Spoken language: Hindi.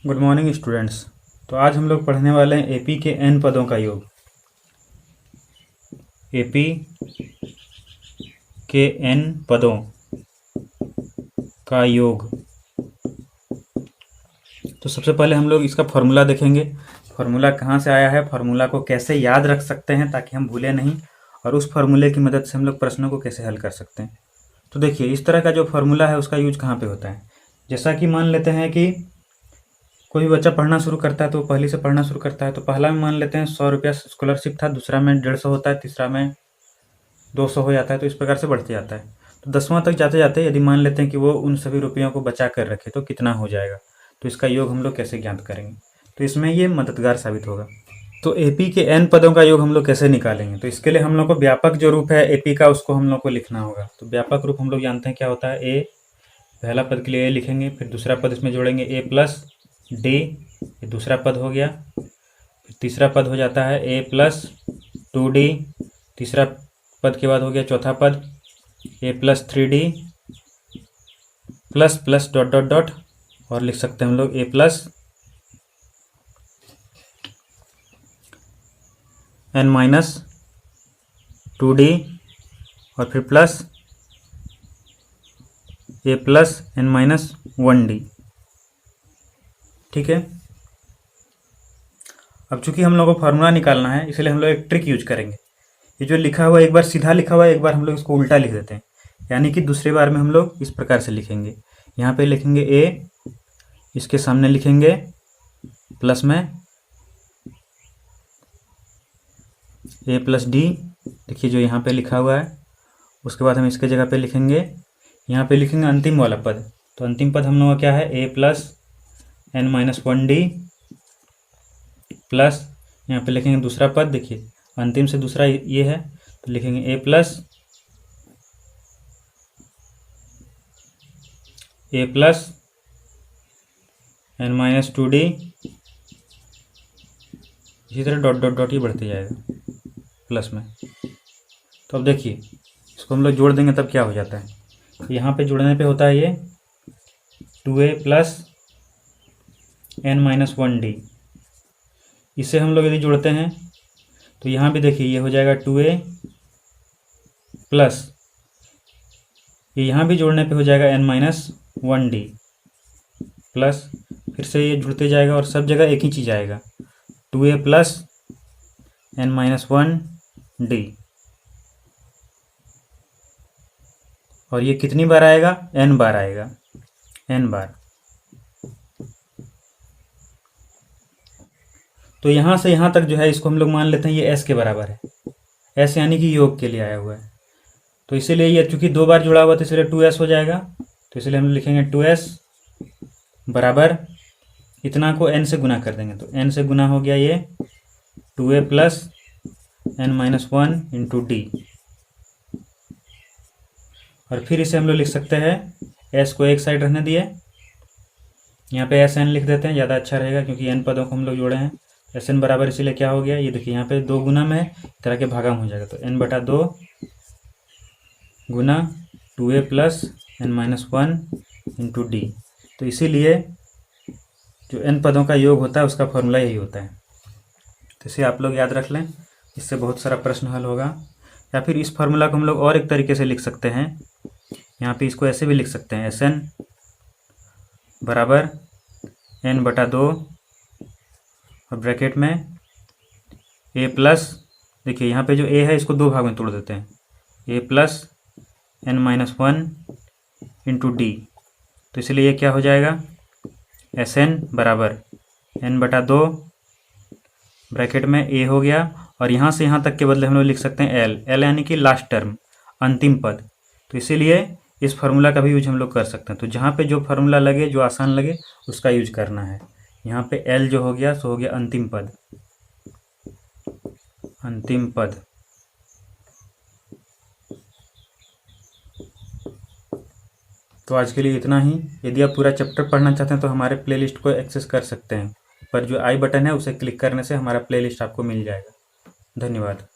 Good morning students. तो आज हम लोग पढ़ने वाले हैं एपी के एन पदों का योग। एपी के एन पदों का योग। तो सबसे पहले हम लोग इसका फॉर्मूला देखेंगे। फार्मूला कहाँ से आया है, फार्मूला को कैसे याद रख सकते हैं ताकि हम भूलें नहीं, और उस फार्मूले की मदद से हम लोग प्रश्नों को कैसे हल कर सकते हैं। तो देखिए, इस तरह का जो फार्मूला है उसका यूज कहाँ पे होता है। जैसा कि मान लेते हैं कि कोई भी बच्चा पढ़ना शुरू करता है तो पहली से पढ़ना शुरू करता है, तो पहला में मान लेते हैं 100 रुपया स्कॉलरशिप था, दूसरा में 150 होता है, तीसरा में 200 हो जाता है। तो इस प्रकार से बढ़ते जाता है। तो 10वां तक जाते जाते यदि मान लेते हैं कि वो उन सभी रुपयों को बचा कर रखे तो कितना हो जाएगा। तो इसका योग हम लोग कैसे ज्ञात करेंगे, तो इसमें ये मददगार साबित होगा। तो एपी के एन पदों का योग हम लोग कैसे निकालेंगे, तो इसके लिए हम लोग को व्यापक जो रूप है एपी का उसको हम लोग को लिखना होगा। तो व्यापक रूप हम लोग जानते हैं क्या होता है। ए, पहला पद के लिए ए लिखेंगे, फिर दूसरा पद इसमें जोड़ेंगे ए प्लस डी, ये दूसरा पद हो गया। फिर तीसरा पद हो जाता है ए प्लस 2d, तीसरा पद के बाद हो गया चौथा पद a plus 3d plus plus dot dot dot, और लिख सकते हैं हम लोग ए प्लस n माइनस 2d, और फिर प्लस ए प्लस n माइनस 1d। ठीक है। अब चूंकि हम लोग को फार्मूला निकालना है इसलिए हम लोग एक ट्रिक यूज करेंगे। ये जो लिखा हुआ है एक बार सीधा लिखा हुआ है, एक बार हम लोग इसको उल्टा लिख देते हैं। यानी कि दूसरी बार में हम लोग इस प्रकार से लिखेंगे। यहाँ पे लिखेंगे ए, इसके सामने लिखेंगे प्लस में ए प्लस डी, देखिए जो यहाँ पे लिखा हुआ है। उसके बाद हम इसके जगह पे लिखेंगे, यहाँ पे लिखेंगे अंतिम वाला पद। तो अंतिम पद हम लोग का क्या है, a plus n minus 1d plus, यहाँ पे लिखेंगे दूसरा पद, देखिए अंतिम से दूसरा ये है तो लिखेंगे ए प्लस n माइनस 2d, इसी तरह डॉट डॉट डॉट ही बढ़ते जाएगा प्लस में। तो अब देखिए इसको हम लोग जोड़ देंगे तब क्या हो जाता है। तो यहाँ पे जोड़ने पे होता है ये 2a plus n minus 1d। इसे हम लोग यदि जोड़ते हैं तो यहाँ भी देखिए ये हो जाएगा 2a प्लस, ये यहाँ भी जोड़ने पे हो जाएगा n माइनस 1d प्लस, फिर से ये जुड़ते जाएगा और सब जगह एक ही चीज़ आएगा 2a plus n minus 1d। और ये कितनी बार आएगा, n बार आएगा, n बार। तो यहाँ से यहाँ तक जो है इसको हम लोग मान लेते हैं ये s के बराबर है। s यानी कि योग के लिए आया हुआ है। तो इसीलिए ये चूंकि 2 बार जुड़ा हुआ तो इसलिए 2s हो जाएगा। तो इसलिए हम लिखेंगे 2s बराबर, इतना को n से गुना कर देंगे तो n से गुना हो गया ये 2a plus n minus 1 into D. और फिर इसे हम लोग लिख सकते हैं, s को एक साइड रहने दिए, यहाँ पे एस एन लिख देते हैं, ज़्यादा अच्छा रहेगा क्योंकि n पदों को हम लोग जोड़े हैं। एस एन बराबर इसीलिए क्या हो गया, ये देखिए यहाँ पे 2 गुना में इस तरह के भागा हो जाएगा। तो n बटा 2 गुना 2a plus n minus 1 into D. तो इसीलिए जो n पदों का योग होता है उसका फॉर्मूला यही होता है। तो इसे आप लोग याद रख लें, इससे बहुत सारा प्रश्न हल होगा। या फिर इस फार्मूला को हम लोग और एक तरीके से लिख सकते हैं। यहाँ पे इसको ऐसे भी लिख सकते हैं, एस एन बराबर n बटा 2 और ब्रैकेट में a प्लस, देखिए यहाँ पे जो a है इसको 2 भाग में तोड़ देते हैं, a plus n minus 1 into D. तो इसलिए ये क्या हो जाएगा, एस एन बराबर n बटा 2 ब्रैकेट में a हो गया, और यहाँ से यहाँ तक के बदले हम लोग लिख सकते हैं l यानी कि लास्ट टर्म, अंतिम पद। तो इसीलिए इस फार्मूला का भी यूज हम लोग कर सकते हैं। तो जहाँ पे जो फार्मूला लगे, जो आसान लगे उसका यूज करना है। यहाँ पे l जो हो गया सो हो गया अंतिम पद, अंतिम पद। तो आज के लिए इतना ही। यदि आप पूरा चैप्टर पढ़ना चाहते हैं तो हमारे प्लेलिस्ट को एक्सेस कर सकते हैं। पर जो आई बटन है उसे क्लिक करने से हमारा प्लेलिस्ट आपको मिल जाएगा। धन्यवाद।